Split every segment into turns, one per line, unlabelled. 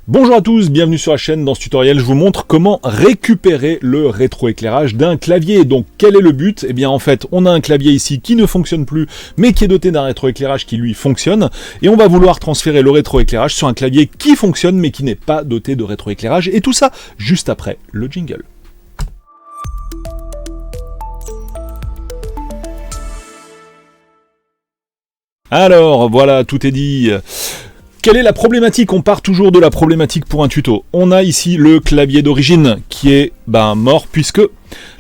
Bonjour à tous, bienvenue sur la chaîne. Dans ce tutoriel, je vous montre comment récupérer le rétroéclairage d'un clavier. Donc, quel est le but? Eh bien, en fait, on a un clavier ici qui ne fonctionne plus, mais qui est doté d'un rétroéclairage qui, lui, fonctionne. Et on va vouloir transférer le rétroéclairage sur un clavier qui fonctionne, mais qui n'est pas doté de rétroéclairage. Et tout ça, juste après le jingle. Alors, voilà, tout est dit. Quelle est la problématique? On part toujours de la problématique pour un tuto. On a ici le clavier d'origine qui est mort puisque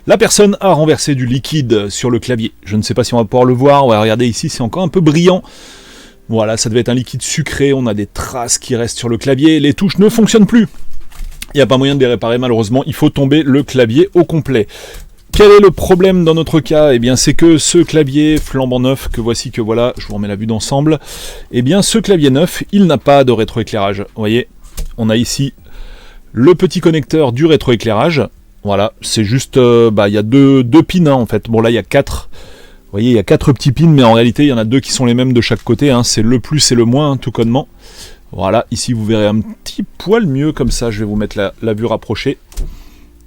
la personne a renversé du liquide sur le clavier. Je ne sais pas si on va pouvoir le voir. Ouais, regardez ici, c'est encore un peu brillant. Voilà, ça devait être un liquide sucré. On a des traces qui restent sur le clavier. Les touches ne fonctionnent plus. Il n'y a pas moyen de les réparer malheureusement. Il faut tomber le clavier au complet. Quel est le problème dans notre cas? Eh bien, c'est que ce clavier flambant neuf, que voici, que voilà, je vous remets la vue d'ensemble, eh bien, ce clavier neuf, il n'a pas de rétroéclairage. Vous voyez, on a ici le petit connecteur du rétroéclairage. Voilà, c'est juste, il y a deux pins, hein, en fait. Bon, là, il y a 4. Vous voyez, il y a 4 petits pins, mais en réalité, il y en a 2 qui sont les mêmes de chaque côté. Hein. C'est le plus et le moins, hein, tout connement. Voilà, ici, vous verrez un petit poil mieux, comme ça, je vais vous mettre la vue rapprochée.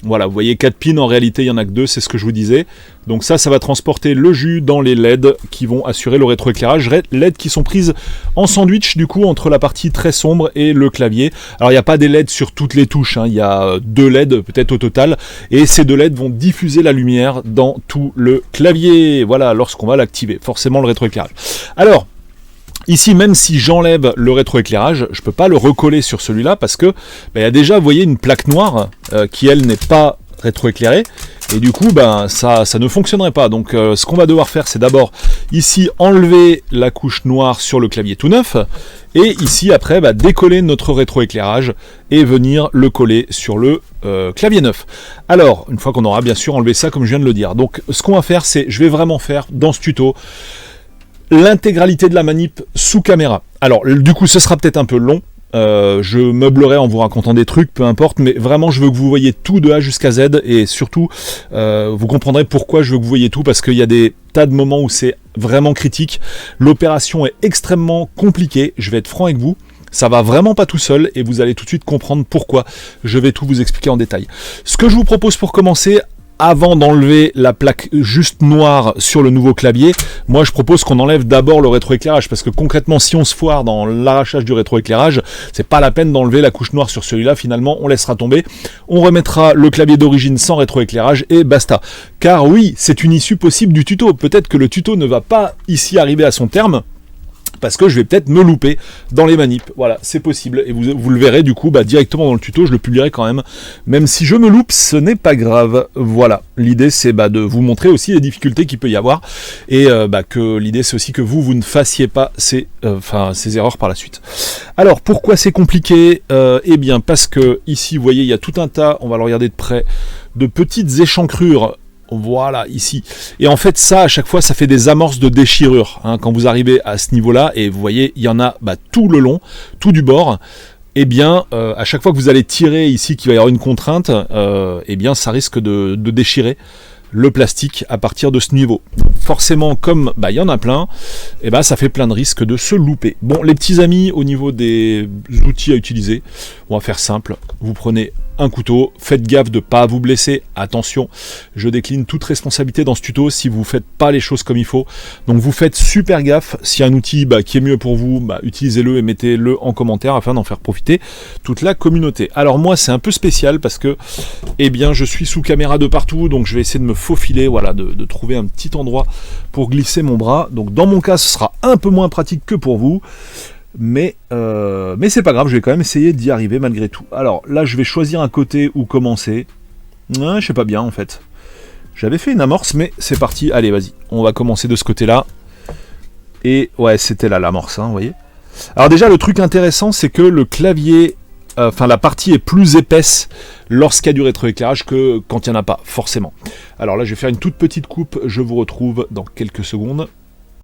Voilà, vous voyez 4 pins, en réalité il n'y en a que 2, c'est ce que je vous disais. Donc ça va transporter le jus dans les LED qui vont assurer le rétroéclairage. LED qui sont prises en sandwich du coup entre la partie très sombre et le clavier. Alors il n'y a pas des LED sur toutes les touches, hein. Il y a 2 LED peut-être au total. Et ces 2 LED vont diffuser la lumière dans tout le clavier. Voilà, lorsqu'on va l'activer, forcément le rétroéclairage. Alors, ici, même si j'enlève le rétroéclairage, je ne peux pas le recoller sur celui-là parce que il y a déjà, vous voyez, une plaque noire qui, elle, n'est pas rétroéclairée. Et du coup, ça ne fonctionnerait pas. Donc, ce qu'on va devoir faire, c'est d'abord, ici, enlever la couche noire sur le clavier tout neuf. Et ici, après, décoller notre rétroéclairage et venir le coller sur le clavier neuf. Alors, une fois qu'on aura bien sûr enlevé ça, comme je viens de le dire. Donc, ce qu'on va faire, c'est, je vais vraiment faire, dans ce tuto, l'intégralité de la manip sous caméra. Alors du coup ce sera peut-être un peu long, je meublerai en vous racontant des trucs, peu importe, mais vraiment je veux que vous voyez tout de A jusqu'à Z et surtout vous comprendrez pourquoi je veux que vous voyez tout, parce qu'il y a des tas de moments où c'est vraiment critique. L'opération est extrêmement compliquée, je vais être franc avec vous. Ça va vraiment pas tout seul et vous allez tout de suite comprendre pourquoi. Je vais tout vous expliquer en détail. Ce que je vous propose pour commencer, avant d'enlever la plaque juste noire sur le nouveau clavier, moi je propose qu'on enlève d'abord le rétroéclairage, parce que concrètement si on se foire dans l'arrachage du rétroéclairage, c'est pas la peine d'enlever la couche noire sur celui-là, finalement on laissera tomber, on remettra le clavier d'origine sans rétroéclairage et basta. Car oui, c'est une issue possible du tuto, peut-être que le tuto ne va pas ici arriver à son terme, parce que je vais peut-être me louper dans les manips. Voilà, c'est possible. Et vous le verrez du coup directement dans le tuto, je le publierai quand même. Même si je me loupe, ce n'est pas grave. Voilà, l'idée c'est de vous montrer aussi les difficultés qu'il peut y avoir. Et que l'idée c'est aussi que vous ne fassiez pas ces erreurs par la suite. Alors, pourquoi c'est compliqué? Eh bien, parce que ici, vous voyez, il y a tout un tas, on va le regarder de près, de petites échancrures. Voilà, ici. Et en fait, ça, à chaque fois, ça fait des amorces de déchirure. Hein, quand vous arrivez à ce niveau-là, et vous voyez, il y en a tout le long, tout du bord. Eh bien, à chaque fois que vous allez tirer ici, qu'il va y avoir une contrainte, eh bien, ça risque de déchirer le plastique à partir de ce niveau. Forcément, comme il y en a plein, et ça fait plein de risques de se louper. Bon, les petits amis, au niveau des outils à utiliser, on va faire simple. Vous prenez un couteau, faites gaffe de ne pas vous blesser, attention, je décline toute responsabilité dans ce tuto si vous ne faites pas les choses comme il faut, donc vous faites super gaffe. S'il y a un outil qui est mieux pour vous, utilisez-le et mettez-le en commentaire afin d'en faire profiter toute la communauté. Alors moi c'est un peu spécial parce que je suis sous caméra de partout, donc je vais essayer de me faufiler, voilà, de trouver un petit endroit pour glisser mon bras. Donc dans mon cas ce sera un peu moins pratique que pour vous, mais c'est pas grave, je vais quand même essayer d'y arriver malgré tout. Alors là je vais choisir un côté où commencer. Je sais pas bien en fait. J'avais fait une amorce, mais c'est parti, allez vas-y, on va commencer de ce côté là. Et ouais, c'était là l'amorce, vous voyez. Alors déjà le truc intéressant c'est que le clavier, la partie est plus épaisse lorsqu'il y a du rétroéclairage que quand il n'y en a pas, forcément. Alors là je vais faire une toute petite coupe, je vous retrouve dans quelques secondes.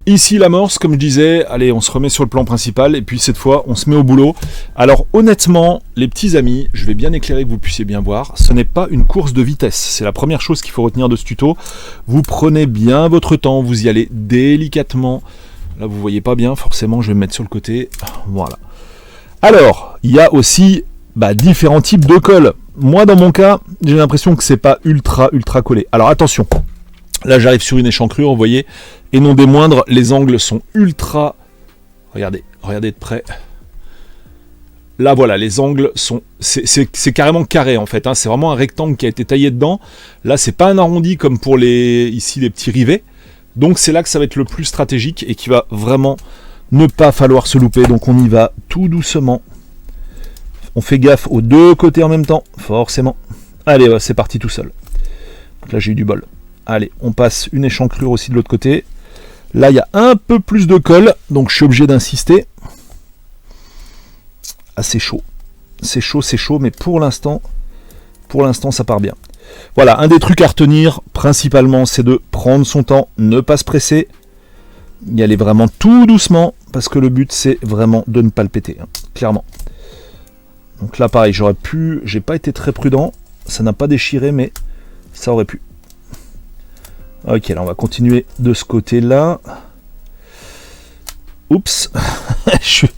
Ici l'amorce, comme je disais, allez, on se remet sur le plan principal et puis cette fois on se met au boulot. Alors honnêtement, les petits amis, je vais bien éclairer que vous puissiez bien voir, ce n'est pas une course de vitesse, c'est la première chose qu'il faut retenir de ce tuto. Vous prenez bien votre temps, vous y allez délicatement. Là vous voyez pas bien, forcément je vais me mettre sur le côté, voilà. Alors, il y a aussi différents types de colle. Moi, dans mon cas, j'ai l'impression que c'est pas ultra collé. Alors attention, là j'arrive sur une échancrure, vous voyez, et non des moindres, les angles sont ultra... Regardez de près. Là voilà, les angles sont... C'est carrément carré en fait, hein. C'est vraiment un rectangle qui a été taillé dedans. Là, c'est pas un arrondi comme pour ici les petits rivets. Donc c'est là que ça va être le plus stratégique et qui va vraiment ne pas falloir se louper. Donc on y va tout doucement. On fait gaffe aux deux côtés en même temps, forcément. Allez, ouais, c'est parti tout seul. Donc là, j'ai eu du bol. Allez, on passe une échancrure aussi de l'autre côté. Là, il y a un peu plus de colle, donc je suis obligé d'insister. Ah, c'est chaud. C'est chaud, mais pour l'instant, ça part bien. Voilà, un des trucs à retenir, principalement, c'est de prendre son temps, ne pas se presser, y aller vraiment tout doucement, parce que le but, c'est vraiment de ne pas le péter, hein, clairement. Donc là, pareil, j'ai pas été très prudent, ça n'a pas déchiré, mais ça aurait pu. Ok, là, on va continuer de ce côté-là. Oups, je suis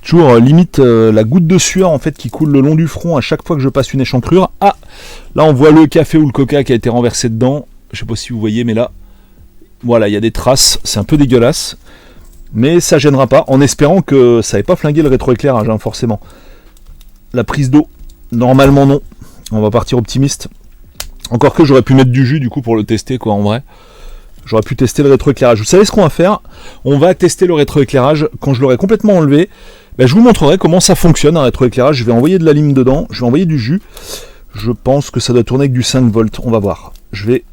toujours limite la goutte de sueur en fait qui coule le long du front à chaque fois que je passe une échancrure. Ah, là on voit le café ou le coca qui a été renversé dedans. Je sais pas si vous voyez, mais là, voilà, il y a des traces. C'est un peu dégueulasse, mais ça gênera pas. En espérant que ça n'ait pas flingué le rétroéclairage, hein, forcément. La prise d'eau, normalement non. On va partir optimiste. Encore que j'aurais pu mettre du jus du coup pour le tester quoi en vrai. J'aurais pu tester le rétroéclairage. Vous savez ce qu'on va faire? On va tester le rétroéclairage. Quand je l'aurai complètement enlevé, je vous montrerai comment ça fonctionne un rétroéclairage. Je vais envoyer de la lime dedans, je vais envoyer du jus. Je pense que ça doit tourner avec du 5 volts. On va voir. Je vais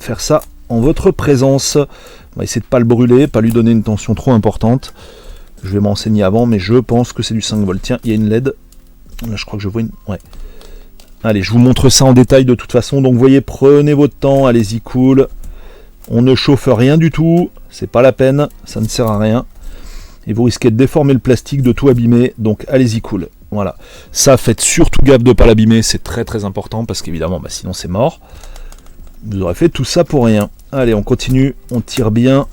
faire ça en votre présence. On va essayer de ne pas le brûler, pas lui donner une tension trop importante. Je vais m'enseigner avant, mais je pense que c'est du 5 volts. Tiens, il y a une LED. Là, je crois que je vois une... Ouais. Allez, je vous montre ça en détail de toute façon. Donc, vous voyez, prenez votre temps. Allez-y, cool. On ne chauffe rien du tout, c'est pas la peine, ça ne sert à rien. Et vous risquez de déformer le plastique, de tout abîmer, donc allez-y cool. Voilà. Ça, faites surtout gaffe de ne pas l'abîmer, c'est très important, parce qu'évidemment, sinon c'est mort. Vous aurez fait tout ça pour rien. Allez, on continue, on tire bien.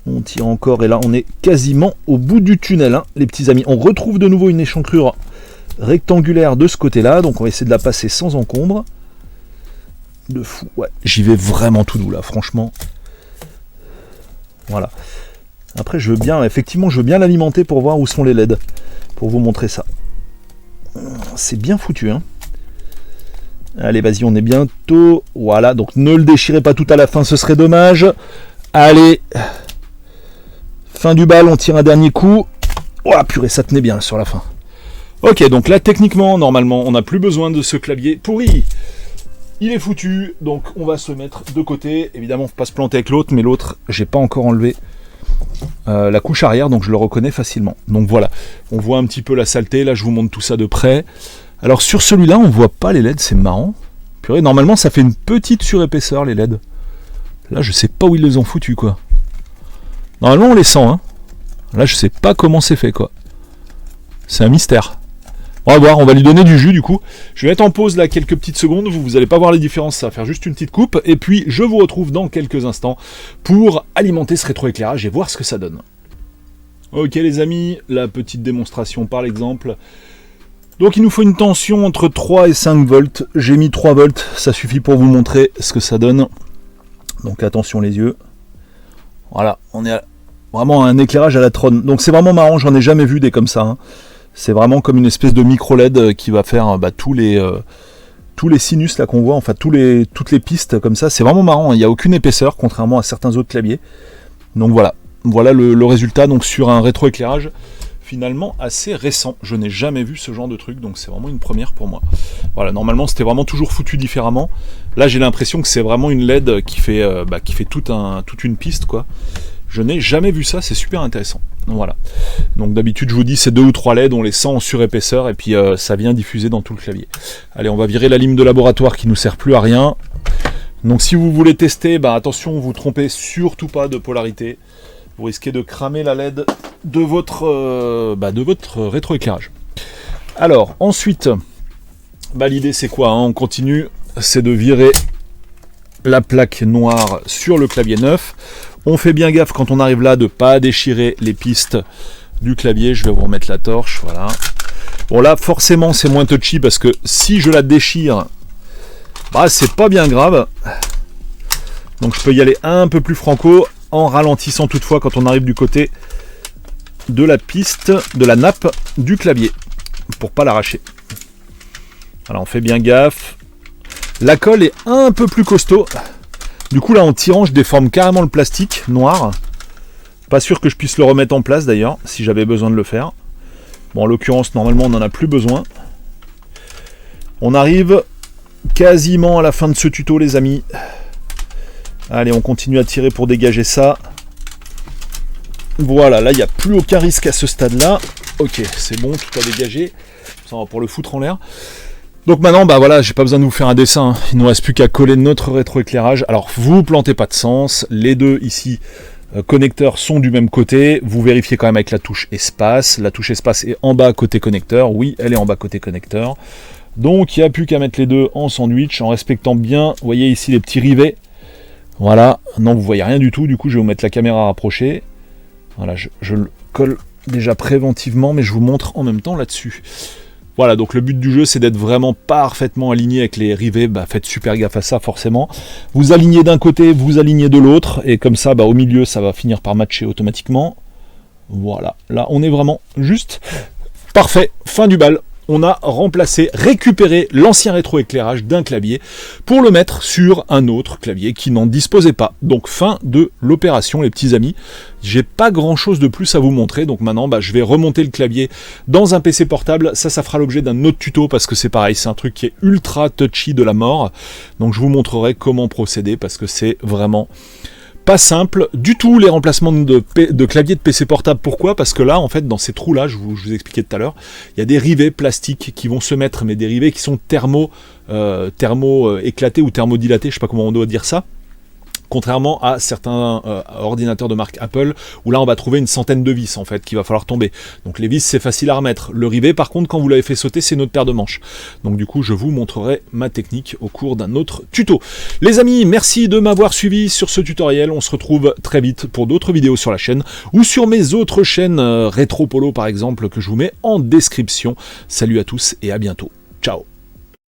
On tire encore, et là on est quasiment au bout du tunnel, hein, les petits amis. On retrouve de nouveau une échancrure rectangulaire de ce côté-là, donc on va essayer de la passer sans encombre. De fou, ouais, j'y vais vraiment tout doux là, franchement. Voilà. Après, je veux bien l'alimenter pour voir où sont les LED, pour vous montrer ça. C'est bien foutu, hein. Allez, vas-y, on est bientôt. Voilà, donc ne le déchirez pas tout à la fin, ce serait dommage. Allez, fin du bal, on tire un dernier coup. Oh la purée, ça tenait bien sur la fin. Ok, donc là, techniquement, normalement, on n'a plus besoin de ce clavier pourri. Il est foutu, donc on va se mettre de côté. Évidemment, faut pas se planter avec l'autre, mais l'autre, j'ai pas encore enlevé la couche arrière, donc je le reconnais facilement. Donc voilà, on voit un petit peu la saleté. Là, je vous montre tout ça de près. Alors sur celui-là, on voit pas les LED, c'est marrant. Purée, normalement, ça fait une petite surépaisseur les LED. Là, je sais pas où ils les ont foutus, quoi. Normalement, on les sent, hein. Là, je sais pas comment c'est fait, quoi. C'est un mystère. On va voir, on va lui donner du jus du coup. Je vais mettre en pause là quelques petites secondes, vous n'allez pas voir les différences, ça va faire juste une petite coupe, et puis je vous retrouve dans quelques instants pour alimenter ce rétroéclairage et voir ce que ça donne. Ok les amis, la petite démonstration par l'exemple. Donc il nous faut une tension entre 3 et 5 volts, j'ai mis 3 volts, ça suffit pour vous montrer ce que ça donne. Donc attention les yeux. Voilà, on est vraiment à un éclairage à la Tron. Donc c'est vraiment marrant, j'en ai jamais vu des comme ça, hein. C'est vraiment comme une espèce de micro LED qui va faire tous les sinus là qu'on voit, enfin toutes les pistes comme ça. C'est vraiment marrant, il n'y a aucune épaisseur contrairement à certains autres claviers. Donc voilà le résultat donc sur un rétroéclairage finalement assez récent. Je n'ai jamais vu ce genre de truc, donc c'est vraiment une première pour moi. Voilà, normalement c'était vraiment toujours foutu différemment. Là j'ai l'impression que c'est vraiment une LED qui fait toute une piste quoi. Je n'ai jamais vu ça, c'est super intéressant. Voilà. Donc d'habitude, je vous dis, c'est 2 ou 3 LED, on les sent en surépaisseur, et puis ça vient diffuser dans tout le clavier. Allez, on va virer la lime de laboratoire qui ne nous sert plus à rien. Donc si vous voulez tester, attention, vous trompez surtout pas de polarité. Vous risquez de cramer la LED de votre rétroéclairage. Alors, ensuite, l'idée c'est quoi, hein, on continue, c'est de virer la plaque noire sur le clavier neuf. On fait bien gaffe quand on arrive là de ne pas déchirer les pistes du clavier. Je vais vous remettre la torche, voilà. Bon là forcément c'est moins touchy parce que si je la déchire, bah c'est pas bien grave. Donc je peux y aller un peu plus franco en ralentissant toutefois quand on arrive du côté de la piste, de la nappe du clavier, pour pas l'arracher. Alors on fait bien gaffe. La colle est un peu plus costaud. Du coup là en tirant je déforme carrément le plastique noir. Pas sûr que je puisse le remettre en place d'ailleurs, si j'avais besoin de le faire. Bon en l'occurrence normalement on n'en a plus besoin. On arrive quasiment à la fin de ce tuto les amis. Allez on continue à tirer pour dégager ça. Voilà, là il n'y a plus aucun risque à ce stade-là. Ok, c'est bon, tout a dégagé. Ça va pour le foutre en l'air. Donc maintenant, bah voilà, j'ai pas besoin de vous faire un dessin. Hein. Il ne nous reste plus qu'à coller notre rétroéclairage. Alors, vous plantez pas de sens. Les deux ici, connecteurs, sont du même côté. Vous vérifiez quand même avec la touche espace. La touche espace est en bas côté connecteur. Oui, elle est en bas côté connecteur. Donc, il n'y a plus qu'à mettre les deux en sandwich en respectant bien. Vous voyez ici les petits rivets. Voilà. Non, vous voyez rien du tout. Du coup, je vais vous mettre la caméra rapprochée. Voilà, je le colle déjà préventivement, mais je vous montre en même temps là-dessus. Voilà, donc le but du jeu, c'est d'être vraiment parfaitement aligné avec les rivets. Bah, faites super gaffe à ça, forcément. Vous alignez d'un côté, vous alignez de l'autre, et comme ça, bah, au milieu, ça va finir par matcher automatiquement. Voilà, là, on est vraiment juste parfait. Fin du bal. On a récupéré l'ancien rétroéclairage d'un clavier pour le mettre sur un autre clavier qui n'en disposait pas. Donc fin de l'opération les petits amis. J'ai pas grand chose de plus à vous montrer, donc maintenant bah, je vais remonter le clavier dans un PC portable. Ça fera l'objet d'un autre tuto parce que c'est pareil, c'est un truc qui est ultra touchy de la mort. Donc je vous montrerai comment procéder parce que c'est vraiment pas simple du tout les remplacements de clavier de PC portable. Pourquoi? Parce que là, en fait, dans ces trous-là, je vous expliquais tout à l'heure, il y a des rivets plastiques qui vont se mettre, mais des rivets qui sont thermo éclatés ou thermodilatés, je sais pas comment on doit dire ça. Contrairement à certains ordinateurs de marque Apple, où là on va trouver une centaine de vis en fait, qu'il va falloir tomber. Donc les vis c'est facile à remettre. Le rivet par contre, quand vous l'avez fait sauter, c'est une autre paire de manches. Donc du coup je vous montrerai ma technique au cours d'un autre tuto. Les amis, merci de m'avoir suivi sur ce tutoriel. On se retrouve très vite pour d'autres vidéos sur la chaîne, ou sur mes autres chaînes Rétro Polo par exemple, que je vous mets en description. Salut à tous et à bientôt. Ciao.